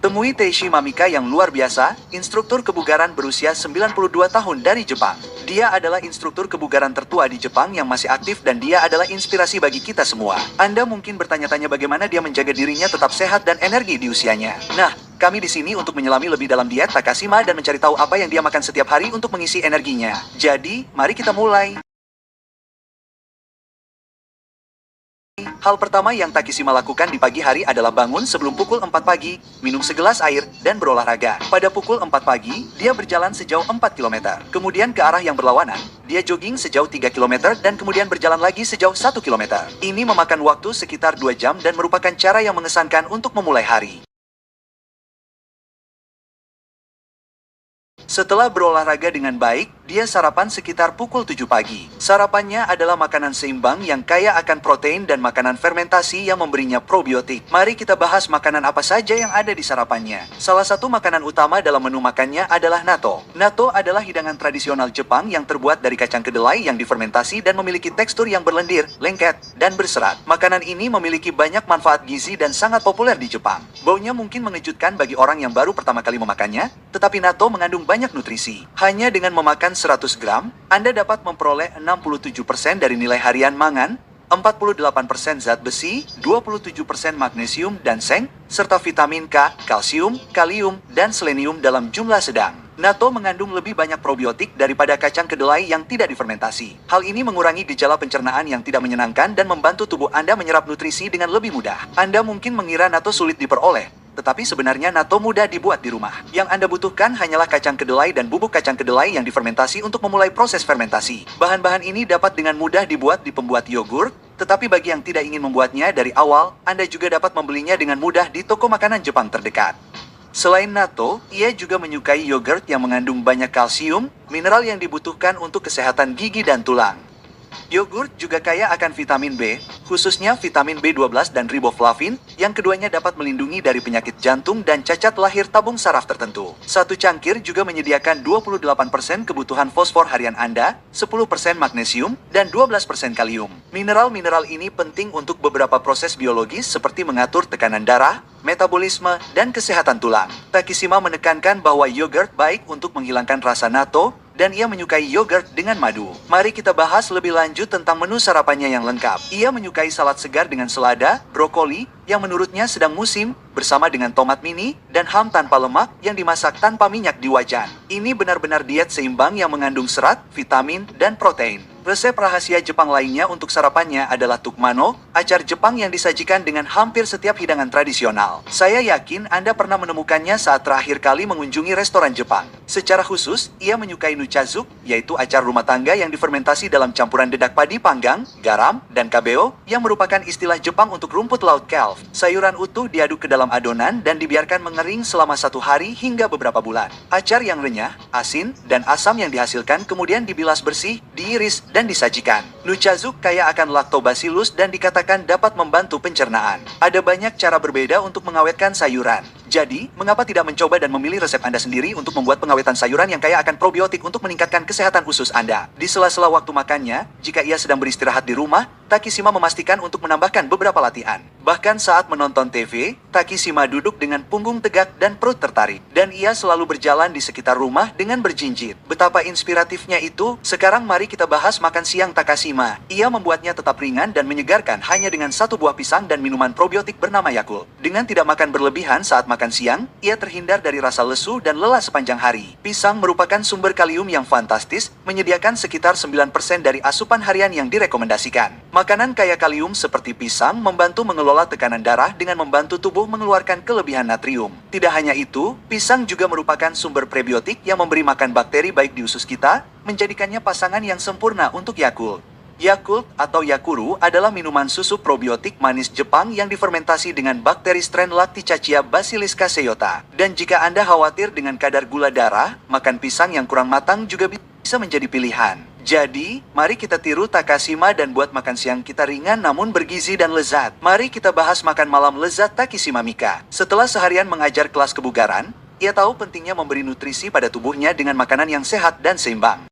Temui Teishi Mamika yang luar biasa, instruktur kebugaran berusia 92 tahun dari Jepang. Dia adalah instruktur kebugaran tertua di Jepang yang masih aktif dan dia adalah inspirasi bagi kita semua. Anda mungkin bertanya-tanya bagaimana dia menjaga dirinya tetap sehat dan energi di usianya. Nah, kami di sini untuk menyelami lebih dalam diet Takashima dan mencari tahu apa yang dia makan setiap hari untuk mengisi energinya. Jadi, mari kita mulai. Hal pertama yang Takishima lakukan di pagi hari adalah bangun sebelum pukul 4 pagi, minum segelas air, dan berolahraga. Pada pukul 4 pagi, dia berjalan sejauh 4 km. Kemudian ke arah yang berlawanan, dia jogging sejauh 3 km dan kemudian berjalan lagi sejauh 1 km. Ini memakan waktu sekitar 2 jam dan merupakan cara yang mengesankan untuk memulai hari. Setelah berolahraga dengan baik, dia sarapan sekitar pukul 7 pagi. Sarapannya adalah makanan seimbang yang kaya akan protein dan makanan fermentasi yang memberinya probiotik. Mari kita bahas makanan apa saja yang ada di sarapannya. Salah satu makanan utama dalam menu makannya adalah natto. Natto adalah hidangan tradisional Jepang yang terbuat dari kacang kedelai yang difermentasi dan memiliki tekstur yang berlendir, lengket, dan berserat. Makanan ini memiliki banyak manfaat gizi dan sangat populer di Jepang. Baunya mungkin mengejutkan bagi orang yang baru pertama kali memakannya, tetapi natto mengandung banyak nutrisi. Hanya dengan memakan 100 gram, Anda dapat memperoleh 67% dari nilai harian mangan, 48% zat besi, 27% magnesium dan seng, serta vitamin K, kalsium, kalium, dan selenium dalam jumlah sedang. Natto mengandung lebih banyak probiotik daripada kacang kedelai yang tidak difermentasi. Hal ini mengurangi gejala pencernaan yang tidak menyenangkan dan membantu tubuh Anda menyerap nutrisi dengan lebih mudah. Anda mungkin mengira natto sulit diperoleh, tetapi sebenarnya natto mudah dibuat di rumah. Yang Anda butuhkan hanyalah kacang kedelai dan bubuk kacang kedelai yang difermentasi untuk memulai proses fermentasi. Bahan-bahan ini dapat dengan mudah dibuat di pembuat yogurt, tetapi bagi yang tidak ingin membuatnya dari awal, Anda juga dapat membelinya dengan mudah di toko makanan Jepang terdekat. Selain natto, ia juga menyukai yogurt yang mengandung banyak kalsium, mineral yang dibutuhkan untuk kesehatan gigi dan tulang. Yogurt juga kaya akan vitamin B, khususnya vitamin B12 dan riboflavin, yang keduanya dapat melindungi dari penyakit jantung dan cacat lahir tabung saraf tertentu. Satu cangkir juga menyediakan 28% kebutuhan fosfor harian Anda, 10% magnesium, dan 12% kalium. Mineral-mineral ini penting untuk beberapa proses biologis seperti mengatur tekanan darah, metabolisme, dan kesehatan tulang. Takishima menekankan bahwa yogurt baik untuk menghilangkan rasa natto, dan ia menyukai yogurt dengan madu. Mari kita bahas lebih lanjut tentang menu sarapannya yang lengkap. Ia menyukai salad segar dengan selada, brokoli, yang menurutnya sedang musim, bersama dengan tomat mini, dan ham tanpa lemak yang dimasak tanpa minyak di wajan. Ini benar-benar diet seimbang yang mengandung serat, vitamin, dan protein. Resep rahasia Jepang lainnya untuk sarapannya adalah tukmano, acar Jepang yang disajikan dengan hampir setiap hidangan tradisional. Saya yakin Anda pernah menemukannya saat terakhir kali mengunjungi restoran Jepang. Secara khusus, ia menyukai nuchazuk, yaitu acar rumah tangga yang difermentasi dalam campuran dedak padi panggang, garam, dan kabeo, yang merupakan istilah Jepang untuk rumput laut kelp. Sayuran utuh diaduk ke dalam adonan dan dibiarkan mengering selama 1 hari hingga beberapa bulan. Acar yang renyah, asin, dan asam yang dihasilkan kemudian dibilas bersih, diiris, dan disajikan. Nuchazuk kaya akan lactobacillus dan dikatakan dapat membantu pencernaan. Ada banyak cara berbeda untuk mengawetkan sayuran. Jadi, mengapa tidak mencoba dan memilih resep Anda sendiri untuk membuat pengawetan sayuran yang kaya akan probiotik untuk meningkatkan kesehatan usus Anda? Di sela-sela waktu makannya, jika ia sedang beristirahat di rumah, Takishima memastikan untuk menambahkan beberapa latihan. Bahkan saat menonton TV, Takishima duduk dengan punggung tegak dan perut tertarik. Dan ia selalu berjalan di sekitar rumah dengan berjinjit. Betapa inspiratifnya itu. Sekarang mari kita bahas makan siang Takashima. Ia membuatnya tetap ringan dan menyegarkan hanya dengan 1 buah pisang dan minuman probiotik bernama Yakult. Dengan tidak makan berlebihan saat makan siang, ia terhindar dari rasa lesu dan lelah sepanjang hari. Pisang merupakan sumber kalium yang fantastis, menyediakan sekitar 9% dari asupan harian yang direkomendasikan. Makanan kaya kalium seperti pisang membantu mengelola tekanan darah dengan membantu tubuh mengeluarkan kelebihan natrium. Tidak hanya itu, pisang juga merupakan sumber prebiotik yang memberi makan bakteri baik di usus kita, menjadikannya pasangan yang sempurna untuk Yakult. Yakult atau Yakuru adalah minuman susu probiotik manis Jepang yang difermentasi dengan bakteri strain Lacticacia basilisca seiota. Dan jika Anda khawatir dengan kadar gula darah, makan pisang yang kurang matang juga bisa menjadi pilihan. Jadi, mari kita tiru Takashima dan buat makan siang kita ringan namun bergizi dan lezat. Mari kita bahas makan malam lezat Takishima Mika. Setelah seharian mengajar kelas kebugaran, ia tahu pentingnya memberi nutrisi pada tubuhnya dengan makanan yang sehat dan seimbang.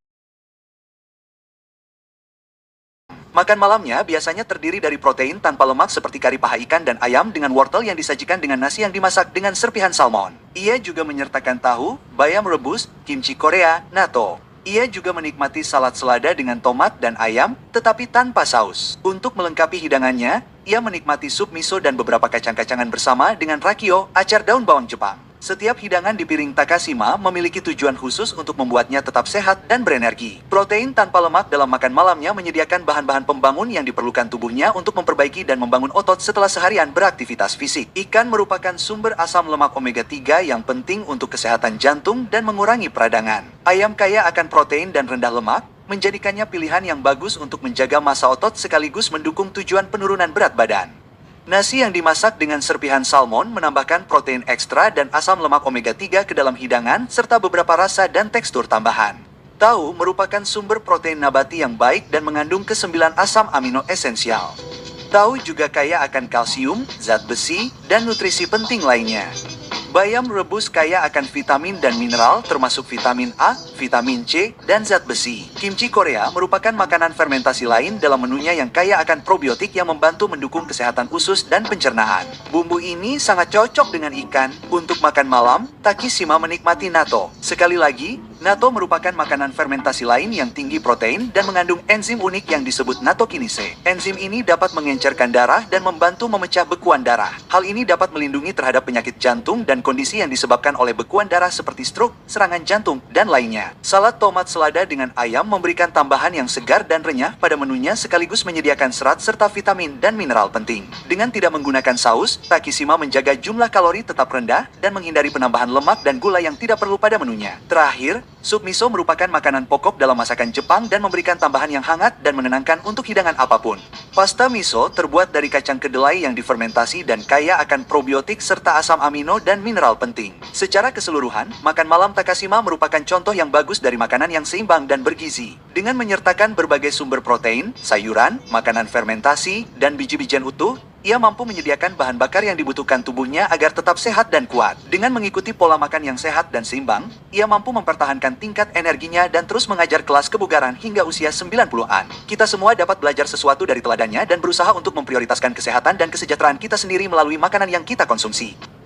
Makan malamnya biasanya terdiri dari protein tanpa lemak seperti kari paha ikan dan ayam dengan wortel yang disajikan dengan nasi yang dimasak dengan serpihan salmon. Ia juga menyertakan tahu, bayam rebus, kimchi Korea, natto. Ia juga menikmati salad selada dengan tomat dan ayam, tetapi tanpa saus. Untuk melengkapi hidangannya, ia menikmati sup miso dan beberapa kacang-kacangan bersama dengan rakio, acar daun bawang Jepang. Setiap hidangan di piring Takashima memiliki tujuan khusus untuk membuatnya tetap sehat dan berenergi. Protein tanpa lemak dalam makan malamnya menyediakan bahan-bahan pembangun yang diperlukan tubuhnya untuk memperbaiki dan membangun otot setelah seharian beraktivitas fisik. Ikan merupakan sumber asam lemak omega 3 yang penting untuk kesehatan jantung dan mengurangi peradangan. Ayam kaya akan protein dan rendah lemak, menjadikannya pilihan yang bagus untuk menjaga massa otot sekaligus mendukung tujuan penurunan berat badan. Nasi yang dimasak dengan serpihan salmon menambahkan protein ekstra dan asam lemak omega 3 ke dalam hidangan serta beberapa rasa dan tekstur tambahan. Tahu merupakan sumber protein nabati yang baik dan mengandung ke-9 asam amino esensial. Tahu juga kaya akan kalsium, zat besi, dan nutrisi penting lainnya. Bayam rebus kaya akan vitamin dan mineral termasuk vitamin A, vitamin C, dan zat besi. Kimchi Korea merupakan makanan fermentasi lain dalam menunya yang kaya akan probiotik yang membantu mendukung kesehatan usus dan pencernaan. Bumbu ini sangat cocok dengan ikan. Untuk makan malam, Takishima menikmati natto. Sekali lagi, natto merupakan makanan fermentasi lain yang tinggi protein dan mengandung enzim unik yang disebut nattokinase. Enzim ini dapat mengencerkan darah dan membantu memecah bekuan darah. Hal ini dapat melindungi terhadap penyakit jantung dan kondisi yang disebabkan oleh bekuan darah seperti stroke, serangan jantung, dan lainnya. Salad tomat selada dengan ayam memberikan tambahan yang segar dan renyah pada menunya sekaligus menyediakan serat serta vitamin dan mineral penting. Dengan tidak menggunakan saus, Takishima menjaga jumlah kalori tetap rendah dan menghindari penambahan lemak dan gula yang tidak perlu pada menunya. Terakhir, sup miso merupakan makanan pokok dalam masakan Jepang dan memberikan tambahan yang hangat dan menenangkan untuk hidangan apapun. Pasta miso terbuat dari kacang kedelai yang difermentasi dan kaya akan probiotik serta asam amino dan mineral penting. Secara keseluruhan, makan malam Takashima merupakan contoh yang bagus dari makanan yang seimbang dan bergizi. Dengan menyertakan berbagai sumber protein, sayuran, makanan fermentasi, dan biji-bijian utuh, ia mampu menyediakan bahan bakar yang dibutuhkan tubuhnya agar tetap sehat dan kuat. Dengan mengikuti pola makan yang sehat dan seimbang, ia mampu mempertahankan tingkat energinya dan terus mengajar kelas kebugaran hingga usia 90-an. Kita semua dapat belajar sesuatu dari teladannya dan berusaha untuk memprioritaskan kesehatan dan kesejahteraan kita sendiri melalui makanan yang kita konsumsi.